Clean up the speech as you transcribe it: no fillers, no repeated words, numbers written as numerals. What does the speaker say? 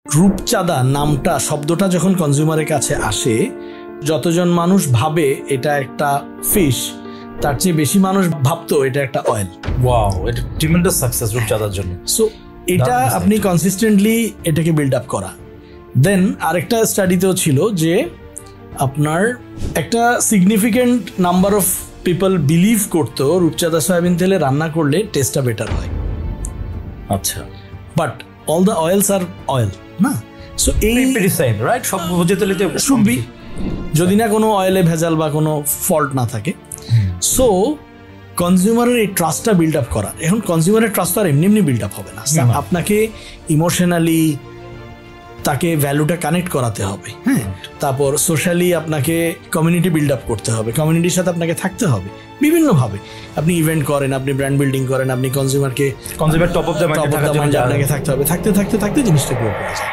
রূপচাঁদা নামটা শব্দটা যখন কনজিউমারের কাছে আসে, যতজন মানুষ ভাবে এটা একটা ফিশ, তার চেয়ে বেশি মানুষ ভাবতো এটা একটা অয়েল। ওয়াও, এটা ট্রিমেন্ডাস সাকসেস রূপচাঁদার জন্য। সো এটা আপনি কনসিস্টেন্টলি এটাকে বিল্ড আপ করা। দেন আরেকটা স্টাডিতেও ছিল যে আপনার একটা significant number of people believe করতো রূপচাঁদা সয়াবিন তেলে রান্না করলে টেস্টটা বেটার হয়। আচ্ছা, বাট অল দ্য অয়েলস আর অয়েল না। সো এই রাইট, সব ভোজ্য তেলেতে শুড বি, যদি না কোনো অয়েলে ভেজাল বা কোনো ফল্ট না থাকে। সো কনজিউমারের এই ট্রাস্টটা বিল্ড আপ করা, এখন কনজিউমারের ট্রাস্ট আর এমনি এমনি বিল্ড আপ হবে না, আপনাকে ইমোশনালি তাকে ভ্যালুটা কানেক্ট করাতে হবে। হ্যাঁ, তারপর সোশ্যালি আপনাকে কমিউনিটি বিল্ড আপ করতে হবে, কমিউনিটির সাথে আপনাকে থাকতে হবে বিভিন্নভাবে। আপনি ইভেন্ট করেন, আপনি ব্র্যান্ড বিল্ডিং করেন, আপনি consumer top of the mind আপনাকে থাকতে হবে। থাকতে থাকতে থাকতে জিনিসটা গ্রো করা যায়।